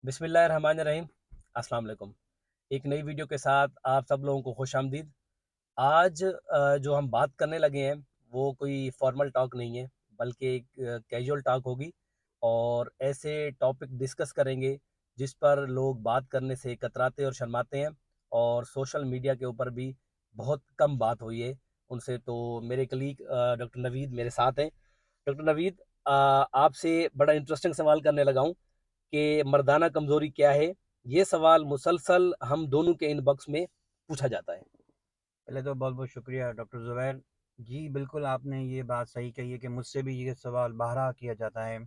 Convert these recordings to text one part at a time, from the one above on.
बिस्मिल्लाहिर्रहमानिर्रहीम। अस्सलाम वालेकुम। एक नई वीडियो के साथ आप सब लोगों को खुशामदीद। आज जो हम बात करने लगे हैं वो कोई फॉर्मल टॉक नहीं है, बल्कि एक कैजुअल टॉक होगी और ऐसे टॉपिक डिस्कस करेंगे जिस पर लोग बात करने से कतराते और शर्माते हैं और सोशल मीडिया के ऊपर भी बहुत कम बात हुई है उनसे। तो मेरे कलीग डॉक्टर नवीद मेरे साथ हैं। डॉक्टर नवीद, आपसे बड़ा इंटरेस्टिंग सवाल करने लगा हूँ कि मर्दाना कमजोरी क्या है। ये सवाल मुसलसल हम दोनों के इनबॉक्स में पूछा जाता है। पहले तो बहुत बहुत शुक्रिया डॉक्टर ज़ुबैर जी। बिल्कुल आपने ये बात सही कही है कि मुझसे भी ये सवाल बारहा किया जाता है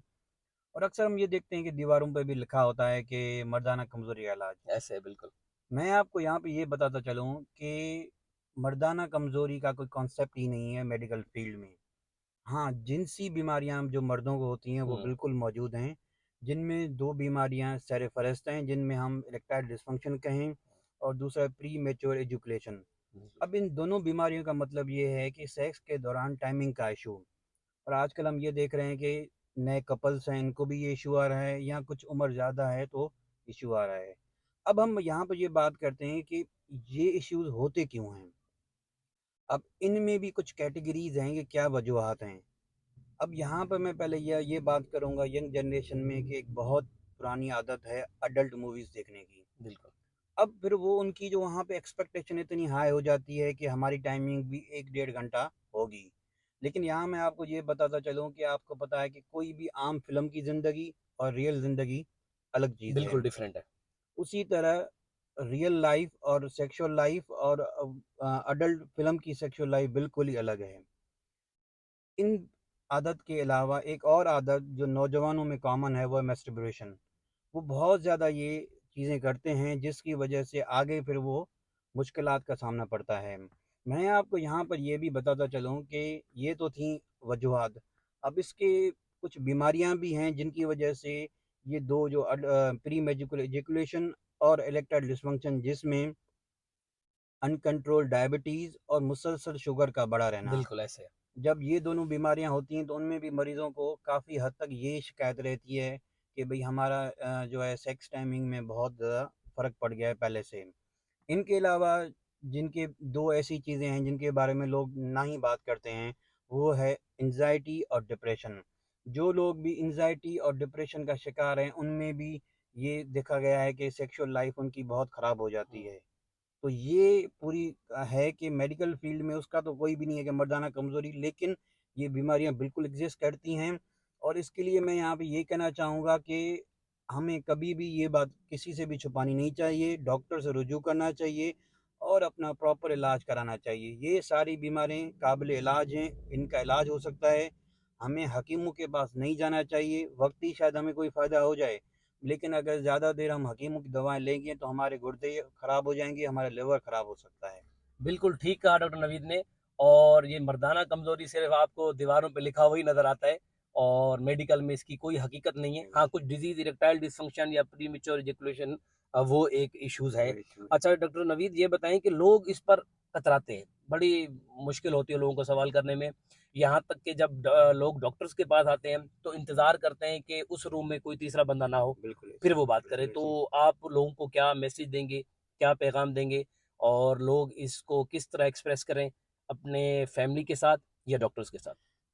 और अक्सर हम ये देखते हैं कि दीवारों पर भी लिखा होता है कि मर्दाना कमज़ोरी का इलाज। ऐसे है, बिल्कुल। मैं आपको यहाँ पे ये बताता चलूँ कि मर्दाना कमज़ोरी का कोई कॉन्सेप्ट ही नहीं है मेडिकल फील्ड में। हाँ, जिनसी बीमारियाँ जो मर्दों को होती हैं वो हम्म। बिल्कुल मौजूद हैं, जिनमें दो बीमारियाँ सर-ए-फ़हरिस्त हैं, जिनमें हम इरेक्टाइल डिस्फंक्शन कहें और दूसरा प्री मैच्योर एजुकेशन। अब इन दोनों बीमारियों का मतलब ये है कि सेक्स के दौरान टाइमिंग का इशू। और आजकल हम ये देख रहे हैं कि नए कपल्स हैं, इनको भी ये इशू आ रहा है, या कुछ उम्र ज़्यादा है तो इशू आ रहा है। अब हम यहाँ पर ये बात करते हैं कि ये इश्यूज होते क्यों हैं। अब इनमें भी कुछ कैटेगरीज हैं कि क्या वजूहत हैं। अब यहाँ पर मैं पहले ये बात करूँगा यंग जनरेशन में कि एक बहुत पुरानी आदत है अडल्ट मूवीज़ देखने की। बिल्कुल। अब फिर वो उनकी जो वहाँ पे एक्सपेक्टेशन इतनी हाई हो जाती है कि हमारी टाइमिंग भी 1 डेढ़ घंटा होगी। लेकिन यहाँ मैं आपको ये बताता चलूँ कि आपको पता है कि कोई भी आम फिल्म की ज़िंदगी और रियल ज़िंदगी अलग चीज़ है। बिल्कुल डिफरेंट है। उसी तरह रियल लाइफ और सेक्सुअल लाइफ और अडल्ट फिल्म की सेक्सुअल लाइफ बिल्कुल ही अलग है। इन आदत के अलावा एक और आदत जो नौजवानों में कॉमन है वो है मैस्टरबेशन। वो बहुत ज़्यादा ये चीज़ें करते हैं जिसकी वजह से आगे फिर वो मुश्किलात का सामना पड़ता है। मैं आपको यहाँ पर ये भी बताता चलूँ कि ये तो थी वजूहात। अब इसके कुछ बीमारियाँ भी हैं जिनकी वजह से ये दो जो प्री मेजिकुलेशन और इरेक्टाइल डिस्फंक्शन, जिसमें अनकंट्रोल डायबिटीज़ और मुसलसल शुगर का बढ़ा रहना। बिल्कुल ऐसे है। जब ये दोनों बीमारियां होती हैं तो उनमें भी मरीज़ों को काफ़ी हद तक ये शिकायत रहती है कि भाई हमारा जो है सेक्स टाइमिंग में बहुत ज़्यादा फ़र्क पड़ गया है पहले से। इनके अलावा जिनके दो ऐसी चीज़ें हैं जिनके बारे में लोग ना ही बात करते हैं, वो है एंजाइटी और डिप्रेशन। जो लोग भी एंजाइटी और डिप्रेशन का शिकार हैं उनमें भी ये देखा गया है कि सेक्सुअल लाइफ उनकी बहुत ख़राब हो जाती है। तो ये पूरी है कि मेडिकल फील्ड में उसका तो कोई भी नहीं है कि मर्दाना कमज़ोरी, लेकिन ये बीमारियां बिल्कुल एग्जिस्ट करती हैं। और इसके लिए मैं यहाँ पे ये कहना चाहूँगा कि हमें कभी भी ये बात किसी से भी छुपानी नहीं चाहिए, डॉक्टर से रुजू करना चाहिए और अपना प्रॉपर इलाज कराना चाहिए। ये सारी बीमारियां काबिल इलाज हैं, इनका इलाज हो सकता है। हमें हकीमों के पास नहीं जाना चाहिए। वक्ती शायद हमें कोई फ़ायदा हो जाए, लेकिन अगर ज़्यादा देर हम हकीमों की दवाएँ लेंगे तो हमारे गुर्दे ख़राब हो जाएँगे, हमारा लिवर ख़राब हो सकता है। बिल्कुल ठीक कहा डॉक्टर नवीद ने। और ये मर्दाना कमजोरी सिर्फ आपको दीवारों पे लिखा हुआ ही नजर आता है और मेडिकल में इसकी कोई हकीकत नहीं है। हाँ, कुछ डिजीज इरेक्टाइल डिसफंक्शन या प्रीमेच्योर इजैकुलेशन, वो एक इश्यूज है। वो इश्यूज़ हैं। अच्छा डॉक्टर नवीद, ये बताएं कि लोग इस पर कतराते हैं, बड़ी मुश्किल होती है लोगों को सवाल करने में। यहाँ तक कि जब लोग डॉक्टर्स के पास आते हैं तो इंतजार करते हैं कि उस रूम में कोई तीसरा बंदा ना हो, बिल्कुल फिर ऐसे ही, वो बात करे। बिल्कुल तो ऐसे ही। आप लोगों को क्या मैसेज देंगे, क्या पैगाम देंगे, और लोग इसको किस तरह एक्सप्रेस करें, अपने फैमिली के साथ या डॉक्टर्स के साथ?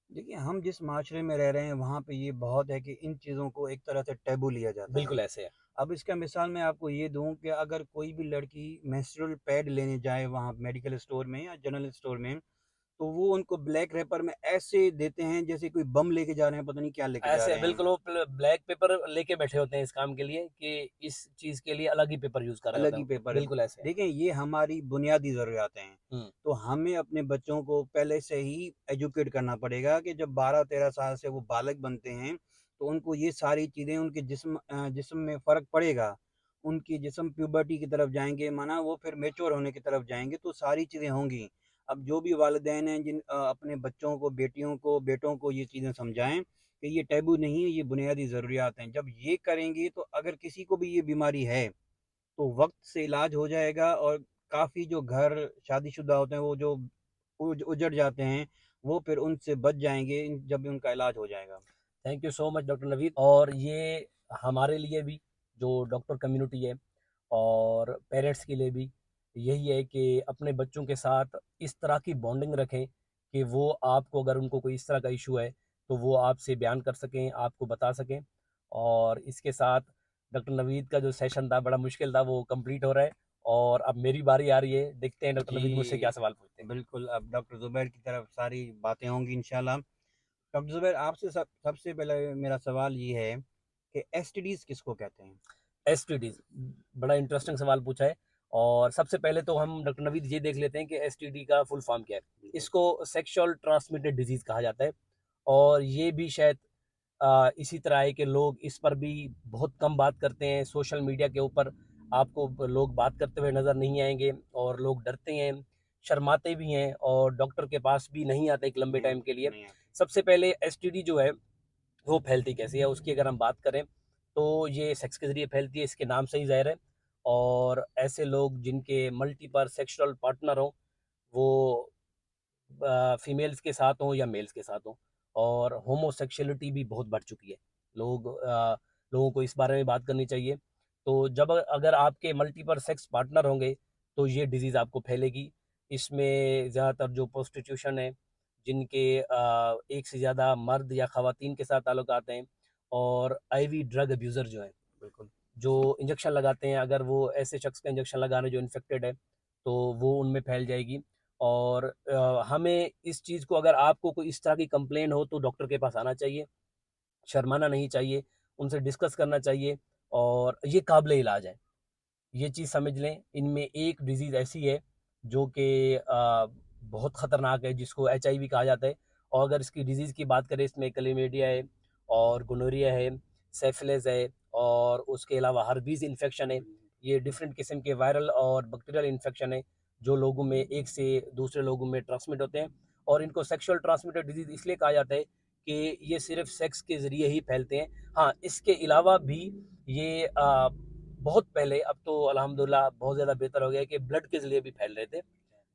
देखिए, हम जिस माशरे में रह रहे हैं वहाँ पे ये बहुत है कि इन चीज़ों को एक तरह से टैबू लिया जाता है। बिल्कुल ऐसे है। अब इसका मिसाल मैं आपको ये दूँ कि अगर कोई भी लड़की मेंस्ट्रुअल पैड लेने जाए वहाँ मेडिकल स्टोर में या जनरल स्टोर में, तो वो उनको ब्लैक रैपर में ऐसे देते हैं जैसे कोई बम लेके जा रहे हैं, पता नहीं क्या लेके जा ऐसे है, रहे हैं। बिल्कुल वो ब्लैक पेपर लेके बैठे होते हैं इस काम के लिए कि इस चीज के लिए अलग ही पेपर यूज करा अलग जाता ही है। पेपर है। बिल्कुल ऐसे है। देखें, ये हमारी बुनियादी ज़रूरियात हैं। हम्म। तो हमें अपने बच्चों को पहले से ही एजुकेट करना पड़ेगा कि जब 12-13 साल से वो बालक बनते हैं, तो उनको ये सारी चीज़ें उनके जिस्म में फ़र्क पड़ेगा। उनकी जिस्म प्यूबर्टी की तरफ जाएँगे, माना वो फिर मैच्योर होने की तरफ जाएँगे, तो सारी चीज़ें होंगी। अब जो भी वालिदैन हैं अपने बच्चों को, बेटियों को, बेटों को ये चीज़ें समझाएँ कि ये टैबू नहीं है, ये बुनियादी ज़रूरियात हैं। जब ये करेंगे तो अगर किसी को भी ये बीमारी है तो वक़्त से इलाज हो जाएगा और काफ़ी जो घर शादीशुदा होते हैं वो जो उजड़ जाते हैं, वो फिर उनसे बच जाएँगे जब उनका इलाज हो जाएगा। Thank you so much doctor Naveed. और ये हमारे लिए भी, जो डॉक्टर कम्युनिटी है और पेरेंट्स के लिए भी यही है कि अपने बच्चों के साथ इस तरह की बॉन्डिंग रखें कि वो आपको, अगर उनको कोई इस तरह का इशू है तो वो आपसे बयान कर सकें, आपको बता सकें। और इसके साथ डॉक्टर नवीद का जो सेशन था बड़ा मुश्किल था, वो कंप्लीट हो रहा है और अब मेरी बारी आ रही है। देखते हैं डॉक्टर नवीद मुझसे क्या जी, सवाल पूछते हैं। बिल्कुल, अब डॉक्टर ज़ुबैर की तरफ सारी बातें होंगी इंशाल्लाह। डॉक्टर ज़ुबैर, आपसे सबसे पहले मेरा सवाल ये है कि एसटीडीज़ किसको कहते हैं? एसटीडीज, बड़ा इंटरेस्टिंग सवाल पूछा है। और सबसे पहले तो हम डॉक्टर नवीद ये देख लेते हैं कि एसटीडी का फुल फॉर्म क्या है। बिल्कुल। इसको सेक्सुअल ट्रांसमिटेड डिजीज कहा जाता है। और ये भी शायद इसी तरह है कि लोग इस पर भी बहुत कम बात करते हैं। सोशल मीडिया के ऊपर आपको लोग बात करते हुए नज़र नहीं आएंगे और लोग डरते हैं, शर्माते भी हैं और डॉक्टर के पास भी नहीं आते एक लंबे टाइम के लिए। नहीं आती। सबसे पहले एसटीडी जो है वो फैलती कैसे है उसकी अगर हम बात करें तो ये सेक्स के ज़रिए फैलती है, इसके नाम से ही ज़ाहिर है। और ऐसे लोग जिनके मल्टीपल सेक्सुअल पार्टनर हों, वो फीमेल्स के साथ हों या मेल्स के साथ हों। और होमोसेक्सुअलिटी भी बहुत बढ़ चुकी है। लोगों को इस बारे में बात करनी चाहिए। तो जब अगर आपके मल्टीपल सेक्स पार्टनर होंगे तो ये डिज़ीज़ आपको फैलेगी। इसमें ज़्यादातर जो प्रोस्टिट्यूशन है, जिनके एक से ज़्यादा मर्द या ख़वातीन के साथ ताल्लुकात हैं, और आईवी ड्रग अब्यूज़र जो हैं, बिल्कुल। जो इंजेक्शन लगाते हैं, अगर वो ऐसे शख्स का इंजेक्शन लगा रहे हैं जो इन्फेक्टेड है तो वो उनमें फैल जाएगी। और हमें इस चीज़ को, अगर आपको कोई इस तरह की कंप्लेन हो तो डॉक्टर के पास आना चाहिए, शर्माना नहीं चाहिए, उनसे डिस्कस करना चाहिए और ये काबिल इलाज है। ये चीज़ समझ लें, इनमें एक डिज़ीज़ ऐसी है जो कि बहुत ख़तरनाक है, जिसको एचआईवी कहा जाता है। और अगर इसकी डिज़ीज़ की बात करें, इसमें क्लेमीडिया है और गोनोरिया है, सिफिलिस है और उसके अलावा हर्पीज़ इन्फेक्शन है। ये डिफरेंट किस्म के वायरल और बैक्टीरियल इन्फेक्शन है जो लोगों में एक से दूसरे लोगों में ट्रांसमिट होते हैं। और इनको सेक्सुअल ट्रांसमिटेड डिजीज़ इसलिए कहा जाता है कि ये सिर्फ सेक्स के ज़रिए ही फैलते हैं। हाँ, इसके अलावा भी ये बहुत पहले, अब तो अल्हम्दुलिल्लाह बहुत ज़्यादा बेहतर हो गया है कि ब्लड के ज़रिए भी फैल रहे थे।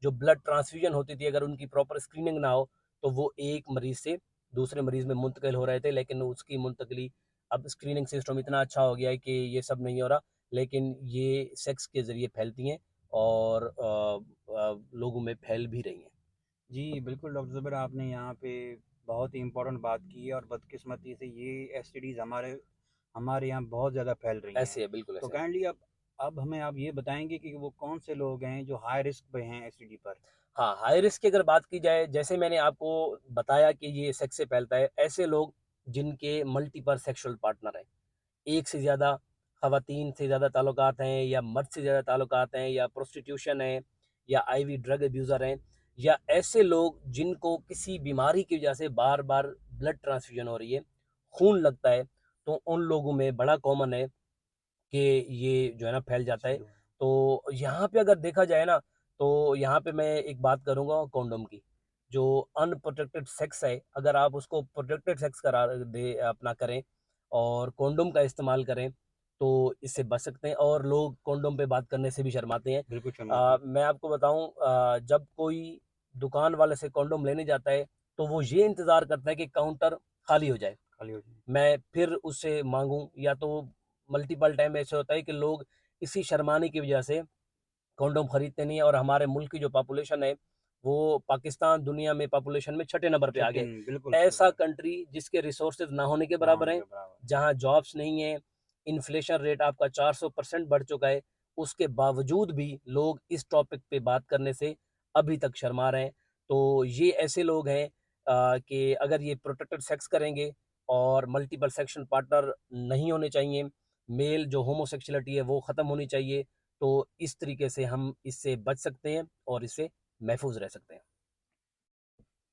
जो ब्लड ट्रांसफ्यूजन होती थी, अगर उनकी प्रॉपर स्क्रीनिंग ना हो तो वो एक मरीज़ से दूसरे मरीज़ में मुंतकिल हो रहे थे। लेकिन उसकी मुंतकली, अब स्क्रीनिंग सिस्टम इतना अच्छा हो गया है कि ये सब नहीं हो रहा। लेकिन ये सेक्स के ज़रिए फैलती हैं और लोगों में फैल भी रही हैं। जी, बिल्कुल डॉक्टर ज़ुबैर, आपने यहाँ पे बहुत ही इम्पोर्टेंट बात की है और बदकिस्मती से ये एसटीडीज़ हमारे हमारे यहाँ बहुत ज़्यादा फैल रही हैं। ऐसे है, बिल्कुल तो ऐसे है। काइंडली अब हमें आप ये बताएँगे कि वो कौन से लोग हैं जो हाई रिस्क पे हैं एसटीडी पर? हाँ, हाई रिस्क की अगर बात की जाए, जैसे मैंने आपको बताया कि ये सेक्स से फैलता है, ऐसे लोग जिनके मल्टीपल सेक्सुअल पार्टनर हैं, एक से ज़्यादा ख़वातीन से ज़्यादा ताल्लुकात हैं, या मर्द से ज़्यादा ताल्लुकात हैं, या प्रोस्टिट्यूशन है, या आईवी ड्रग अब्यूज़र हैं, या ऐसे लोग जिनको किसी बीमारी की वजह से बार-बार ब्लड ट्रांसफ्यूज़न हो रही है, खून लगता है, तो उन लोगों में बड़ा कॉमन है कि ये जो है ना फैल जाता है। शुरू है। तो यहाँ पे अगर देखा जाए ना, तो यहाँ पे मैं एक बात करूँगा कॉन्डोम की। जो अनप्रोटेक्टेड सेक्स है, अगर आप उसको प्रोटेक्टेड सेक्स अपना करें और कॉन्डोम का इस्तेमाल करें तो इससे बच सकते हैं। और लोग कॉन्डोम पे बात करने से भी शर्माते हैं। बिल्कुल शर्माते हैं। मैं आपको बताऊँ, जब कोई दुकान वाले से कॉन्डोम लेने जाता है तो वो ये इंतज़ार करता है कि काउंटर खाली हो जाए, खाली हो जाए। मैं फिर उससे माँगूँ। या तो मल्टीपल टाइम ऐसे होता है कि लोग इसी शर्माने की वजह से कंडोम खरीदते नहीं हैं। और हमारे मुल्क की जो पॉपुलेशन है, वो पाकिस्तान दुनिया में पॉपुलेशन में छठे नंबर पे आ गया छठे है। बिल्कुल सही ऐसा बात। कंट्री जिसके रिसोर्सेज ना होने के ना बराबर होने हैं, के बराबर। जहाँ जॉब्स नहीं है, इन्फ्लेशन रेट आपका 400% बढ़ चुका है, उसके बावजूद भी लोग इस टॉपिक पे बात करने से अभी तक शर्मा रहे हैं। तो ये ऐसे लोग हैं कि अगर ये प्रोटेक्टेड सेक्स करेंगे और मल्टीपल सेक्शन पार्टनर नहीं होने चाहिए, मेल जो होमोसेक्सुअलिटी है वो ख़त्म होनी चाहिए। तो इस तरीके से हम इससे बच सकते हैं और इससे महफूज रह सकते हैं।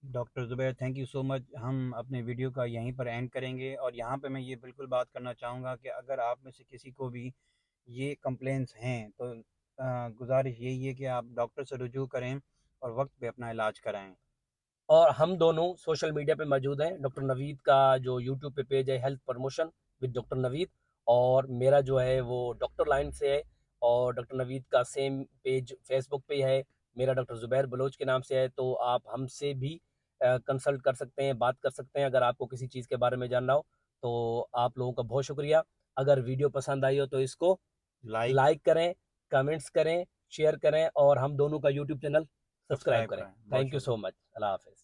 Doctor Zubair, thank you so much. हम अपने वीडियो का यहीं पर एंड करेंगे और यहाँ पे मैं ये बिल्कुल बात करना चाहूँगा कि अगर आप में से किसी को भी ये कंप्लेंट्स हैं तो गुजारिश यही है कि आप डॉक्टर से रुजू करें और वक्त पे अपना इलाज कराएं। और हम दोनों सोशल मीडिया पे मौजूद हैं। डॉक्टर नवीद का जो यूट्यूब पे पेज है, health promotion with doctor Naveed, और मेरा जो है वो डॉक्टर लाइन से है। और डॉक्टर नवीद का सेम पेज फेसबुक पे है, मेरा डॉक्टर ज़ुबैर बलोच के नाम से है। तो आप हमसे भी कंसल्ट कर सकते हैं, बात कर सकते हैं, अगर आपको किसी चीज़ के बारे में जानना हो। तो आप लोगों का बहुत शुक्रिया। अगर वीडियो पसंद आई हो तो इसको लाइक लाइक करें, कमेंट्स करें, शेयर करें और हम दोनों का यूट्यूब चैनल सब्सक्राइब सब्सक्राइब करें। करें। बहुत थैंक यू शुक्रिया। So much. अल्लाह हाफ़िज़।